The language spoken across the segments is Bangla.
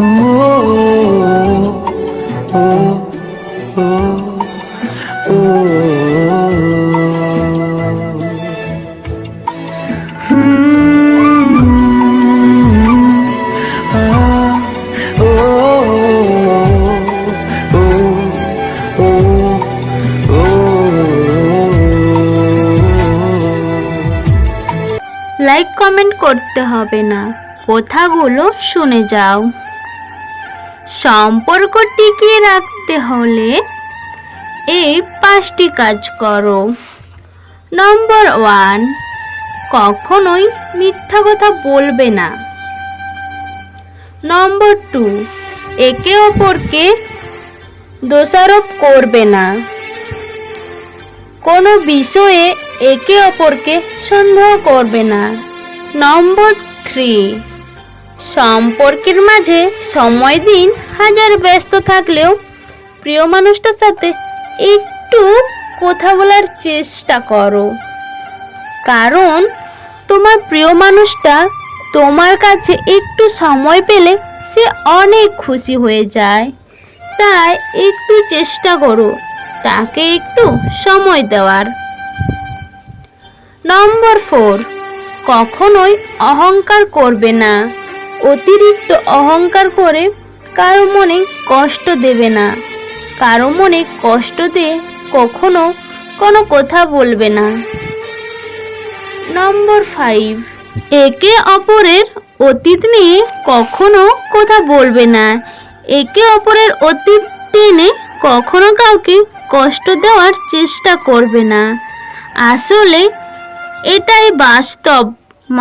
লাইক কমেন্ট করতে হবে না, কথাগুলো শুনে যাও। সম্পর্ক টিকিয়ে রাখতে হলে এই 5টি কাজ করো। নম্বর 1, কখনোই মিথ্যা কথা বলবে না। নম্বর 2, একে অপরকে দোষারোপ করবে না। কোনো বিষয়ে একে অপরকে সন্দেহ করবে না। নম্বর 3, সম্পর্কের মাঝে সময় দিন। হাজার ব্যস্ত থাকলেও প্রিয় মানুষটার সাথে একটু কথা বলার চেষ্টা করো, কারণ তোমার প্রিয় মানুষটা তোমার কাছে একটু সময় পেলে সে অনেক খুশি হয়ে যায়। তাই একটু চেষ্টা করো তাকে একটু সময় দেওয়ার। নম্বর 4, কখনোই অহংকার করবে না। অতিরিক্ত অহংকার করে কারো মনে কষ্ট দেবে না। কারো মনে কষ্ট দিয়ে কখনো কোনো কথা বলবে না। নম্বর 5, একে অপরের অতীত নিয়ে কখনো কথা বলবে না। একে অপরের অতীত টেনে কখনো কাউকে কষ্ট দেওয়ার চেষ্টা করবে না। আসলে এটাই বাস্তব,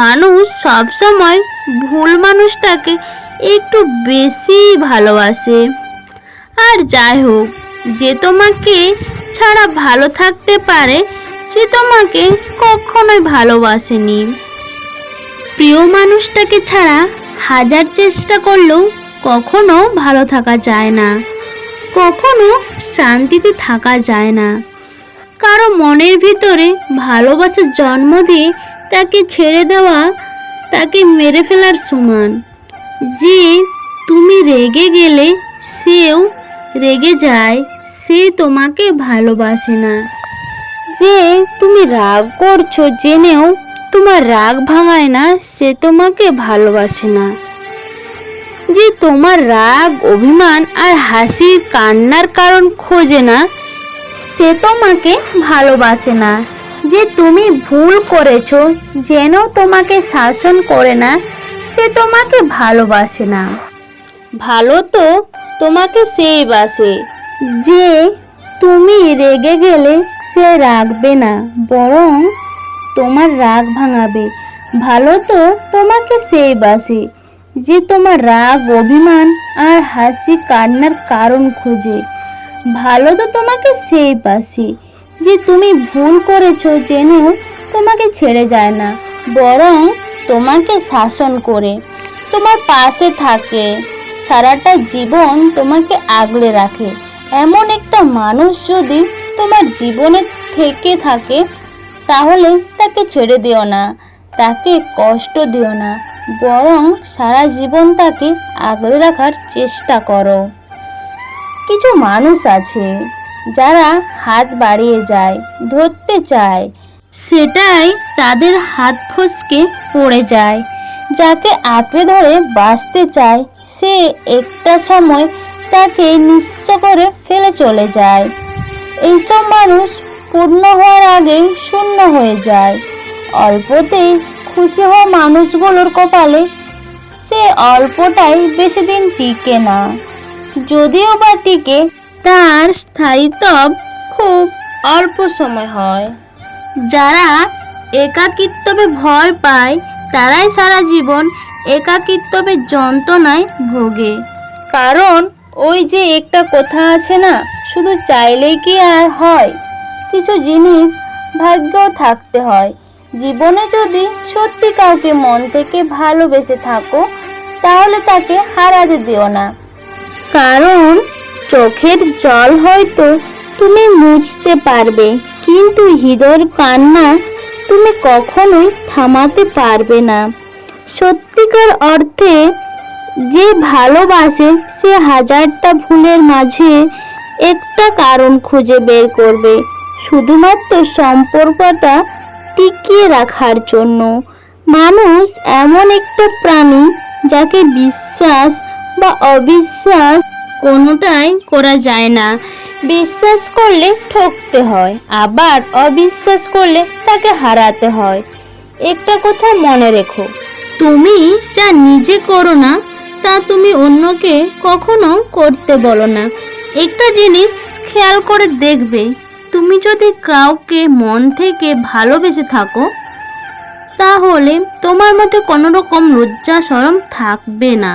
মানুষ সবসময় ভুল মানুষটাকে একটু বেশি ভালোবাসে। আর যাই হোক, যে তোমাকে ছাড়া ভালো থাকতে পারে সে তোমাকে কখনোই ভালোবাসেনি। প্রিয় মানুষটাকে ছাড়া হাজার চেষ্টা করলেও কখনো ভালো থাকা যায় না, কখনো শান্তিতে থাকা যায় না। কারো মনের ভিতরে ভালোবাসার জন্ম দিয়ে তাকে ছেড়ে দেওয়া তাকে মেরে ফেলার সমান। যে তুমি রেগে গেলে সেও রেগে যায়, সে তোমাকে ভালোবাসে না। যে তুমি রাগ করছো জেনেও তোমার রাগ ভাঙায় না, সে তোমাকে ভালোবাসে না। যে তোমার রাগ, অভিমান আর হাসির কান্নার কারণ খোঁজে না, সে তোমাকে ভালোবাসে না। যে তুমি ভুল করেছো জেনেও তোমাকে শাসন করে না, সে তোমাকে ভালোবাসে না। ভালো তো তোমাকে সেই বাসে। যে তুমি রেগে গেলে সে রাগবে না, বরং তোমার রাগ ভাঙাবে। ভালো তো তোমাকে সেই বাসে। যে তোমার রাগ, অভিমান আর হাসি কান্নার কারণ খোঁজে। ভালো তো তোমাকে সেই বাসে। যে তুমি ভুল করেছো জেনেও তোমাকে ছেড়ে যায় না, বরং তোমাকে শাসন করে তোমার পাশে থাকে, সারাটা জীবন তোমাকে আগলে রাখে। এমন একটা মানুষ যদি তোমার জীবনে থেকে থাকে তাহলে তাকে ছেড়ে দিও না, তাকে কষ্ট দিও না, বরং সারা জীবন তাকে আগলে রাখার চেষ্টা করো। কিছু মানুষ আছে যারা হাত বাড়িয়ে যায়, ধরতে চায়, সেটাই তাদের হাত ফসকে পড়ে যায়। যাকে আঁকড়ে ধরে বাঁচতে চায় সে একটা সময় তাকে নিঃস্ব করে ফেলে চলে যায়। এইসব মানুষ পূর্ণ হওয়ার আগেই শূন্য হয়ে যায়। অল্পতেই খুশি হওয়া মানুষগুলোর কপালে সে অল্পটাই বেশি দিন টিকে না। যদিও বা টিকে, তার স্থায়িত্ব খুব অল্প সময় হয়। যারা একাকিত্বে ভয় পায় তারাই সারা জীবন একাকিত্বের যন্ত্রণায় ভোগে। কারণ ওই যে একটা কথা আছে না, শুধু চাইলেই কি আর হয়, কিছু জিনিস ভাগ্যও থাকতে হয়। জীবনে যদি সত্যি কাউকে মন থেকে ভালোবেসে থাকো তাহলে তাকে হারাতে দিও না। কারণ চোখের জল হয়তো তুমি মুছতে পারবে, কিন্তু হৃদয়ের কান্না তুমি কখনোই থামাতে পারবে না। সত্যিকার অর্থে যে ভালোবাসে সে হাজারটা ভুলের মাঝে একটা কারণ খুঁজে বের করবে, শুধুমাত্র সম্পর্কটা টিকিয়ে রাখার জন্য। মানুষ এমন একটা প্রাণী যাকে বিশ্বাস বা অবিশ্বাস কোনোটাই করা যায় না। বিশ্বাস করলে ঠকতে হয়, আবার অবিশ্বাস করলে তাকে হারাতে হয়। একটা কথা মনে রেখো, তুমি যা নিজে করো না তা তুমি অন্যকে কখনো করতে বলো না। একটা জিনিস খেয়াল করে দেখবে, তুমি যদি কাউকে মন থেকে ভালোবেসে থাকো তাহলে তোমার মধ্যে কোনো রকম লজ্জা শরম থাকবে না।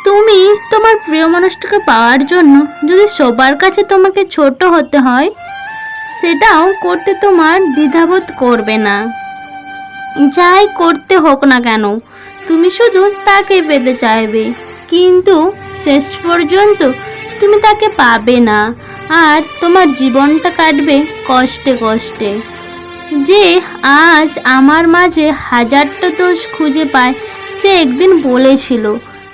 তুমি তোমার প্রিয় মানুষটাকে পাওয়ার জন্য যদি সবার কাছে তোমাকে ছোট হতে হয়, সেটাও করতে তোমার দ্বিধাবোধ করবে না। যাই করতে হোক না কেন তুমি শুধু তাকে পেতে চাইবে, কিন্তু শেষ পর্যন্ত তুমি তাকে পাবে না, আর তোমার জীবনটা কাটবে কষ্টে কষ্টে। যে আজ আমার মাঝে হাজারটা দোষ খুঁজে পায়, সে একদিন বলেছিল,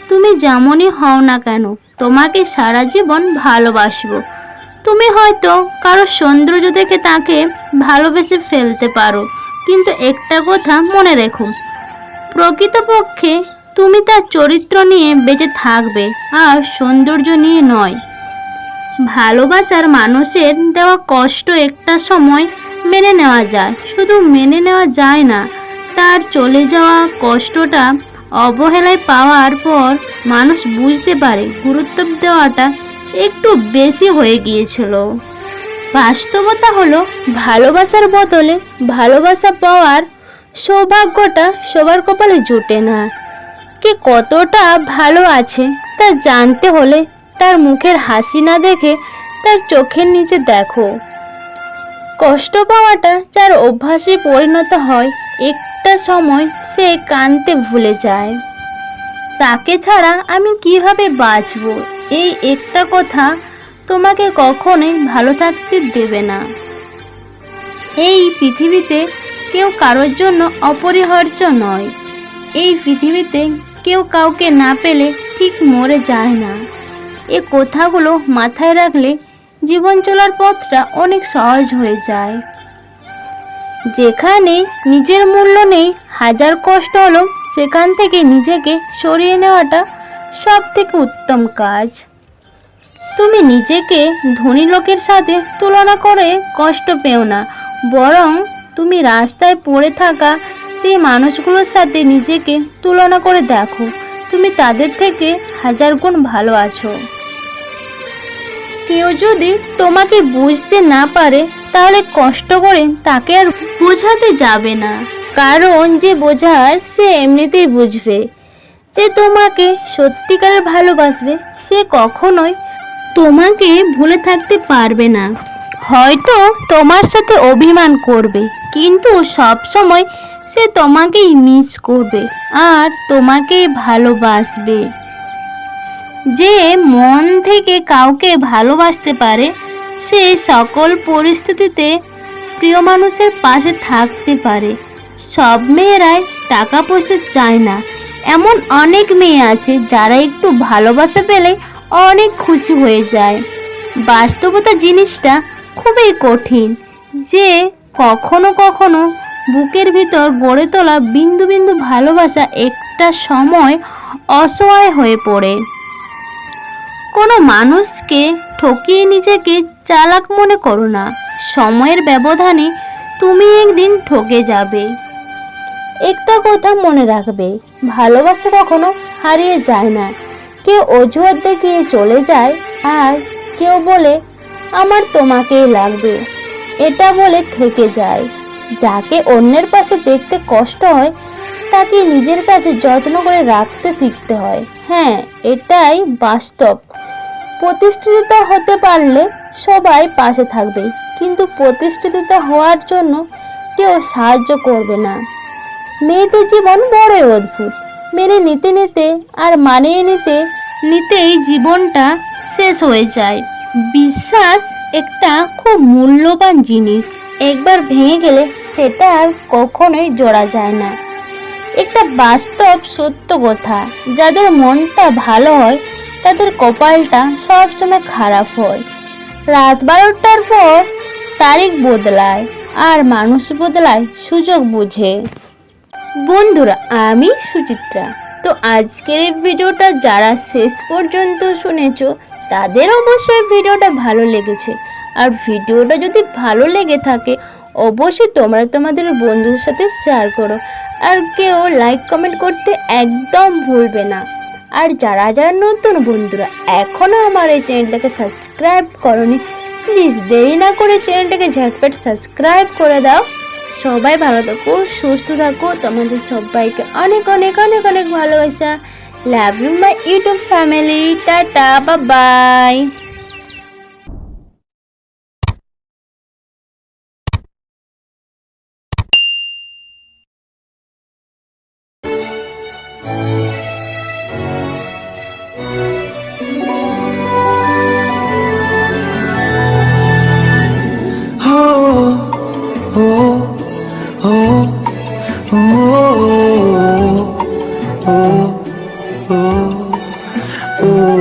তুমি যেমনই হও না কেন তোমাকে সারা জীবন ভালোবাসবো। তুমি হয়তো কারো সৌন্দর্য দেখে তাকে ভালোবেসে ফেলতে পারো, কিন্তু একটা কথা মনে রেখো, প্রকৃতপক্ষে তুমি তার চরিত্র নিয়ে বেঁচে থাকবে, আর সৌন্দর্য নিয়ে নয়। ভালোবাসার মানুষের দেওয়া কষ্ট একটা সময় মেনে নেওয়া যায়, শুধু মেনে নেওয়া যায় না, তার চলে যাওয়া কষ্টটা অবহেলায় পাওয়ার পর মানুষ বুঝতে পারে গুরুত্ব দেওয়াটা একটু বেশি হয়ে গিয়েছিল। বাস্তবতা হলো, ভালোবাসার বদলে ভালোবাসা পাওয়ার সৌভাগ্যটা সবার কপালে জুটে না। কে কতটা ভালো আছে তা জানতে হলে তার মুখের হাসি না দেখে তার চোখের নিচে দেখো। কষ্ট পাওয়াটা যার অভ্যাসে পরিণত হয়, একটা সময় সে কাঁদতে ভুলে যায়, তাকে ছাড়া আমি কিভাবে বাঁচব, এই একটা কথা তোমাকে কখনোই ভালো থাকতে দেবে না। এই পৃথিবীতে কেউ কারোর জন্য অপরিহার্য নয়। এই পৃথিবীতে কেউ কাউকে না পেলে ঠিক মরে যায় না। এ কথাগুলো মাথায় রাখলে জীবন চলার পথটা অনেক সহজ হয়ে যায়। যেখানে নিজের মূল্য নেই, হাজার কষ্ট হলো সেখান থেকে নিজেকে সরিয়ে নেওয়াটা সব থেকে উত্তম কাজ। তুমি নিজেকে ধনী লোকের সাথে তুলনা করে কষ্ট পেও না, বরং তুমি রাস্তায় পড়ে থাকা সেই মানুষগুলোর সাথে নিজেকে তুলনা করে দেখো, তুমি তাদের থেকে হাজার গুণ ভালো আছো। কেউ যদি তোমাকে বুঝতে না পারে তাহলে কষ্ট করে তাকে আর বোঝাতে যাবে না, কারণ যে বোঝার সে এমনিতেই বুঝবে। যে তোমাকে সত্যিকারের ভালোবাসবে সে কখনোই তোমাকে ভুলে থাকতে পারবে না। হয়তো তোমার সাথে অভিমান করবে, কিন্তু সব সময় সে তোমাকেই মিস করবে আর তোমাকেই ভালোবাসবে। যে মন থেকে কাউকে ভালোবাসতে পারে সে সকল পরিস্থিতিতে প্রিয় মানুষের পাশে থাকতে পারে। সব মেয়েরাই টাকা পয়সা চায় না, এমন অনেক মেয়ে আছে যারা একটু ভালোবাসা পেলে অনেক খুশি হয়ে যায়। বাস্তবতা জিনিসটা খুবই কঠিন, যে কখনো কখনো বুকের ভিতর গড়ে তোলা বিন্দু বিন্দু ভালোবাসা একটা সময় অসহায় হয়ে পড়ে। কোনো মানুষকে ঠকিয়ে নিজেকে চালাক মনে করো না, সময়ের ব্যবধানে তুমি একদিন ঠকে যাবে। একটা কথা মনে রাখবে, ভালোবাসা কখনো হারিয়ে যায় না। কেউ অজুহাত দেখিয়ে চলে যায়, আর কেউ বলে আমার তোমাকেই লাগবে, এটা বলে থেকে যায়। যাকে অন্যের পাশে দেখতে কষ্ট হয় তাকে নিজের কাছে যত্ন করে রাখতে শিখতে হয়। হ্যাঁ, এটাই বাস্তব। প্রতিষ্ঠিত হতে পারলে সবাই পাশে থাকবে, কিন্তু প্রতিষ্ঠিত হওয়ার জন্য কেউ সাহায্য করবে না। মেয়েদের জীবন বড়ই অদ্ভুত, মেনে নিতে নিতে আর মানিয়ে নিতে নিতেই জীবনটা শেষ হয়ে যায়। বিশ্বাস একটা খুব মূল্যবান জিনিস, একবার ভেঙে গেলে সেটা আর কখনোই জোড়া যায় না। একটা বাস্তব সত্য কথা, যাদের মনটা ভালো হয় তাদের কপালটা সবসময় খারাপ হয়। রাত 12টার পর তারিখ বদলায় আর মানুষ বদলায় সুযোগ বুঝে। বন্ধুরা, আমি সুচিত্রা। তো আজকের এই ভিডিওটা যারা শেষ পর্যন্ত শুনেছো তাদের অবশ্যই ভিডিওটা ভালো লেগেছে। আর ভিডিওটা যদি ভালো লেগে থাকে অবশ্যই তোমরা তোমাদের বন্ধুদের সাথে শেয়ার করো। আর কেউ লাইক কমেন্ট করতে একদম ভুলবে না। আর যারা যারা নতুন বন্ধুরা এখনও আমার এই চ্যানেলটাকে সাবস্ক্রাইব করোনি, প্লিজ দেরি না করে চ্যানেলটাকে ঝটপট সাবস্ক্রাইব করে দাও। সবাই ভালো থাকো, সুস্থ থাকো, তোমাদের সবাইকে অনেক অনেক অনেক অনেক ভালোবাসা। Love you my YouTube family. Tata, bye bye. Oh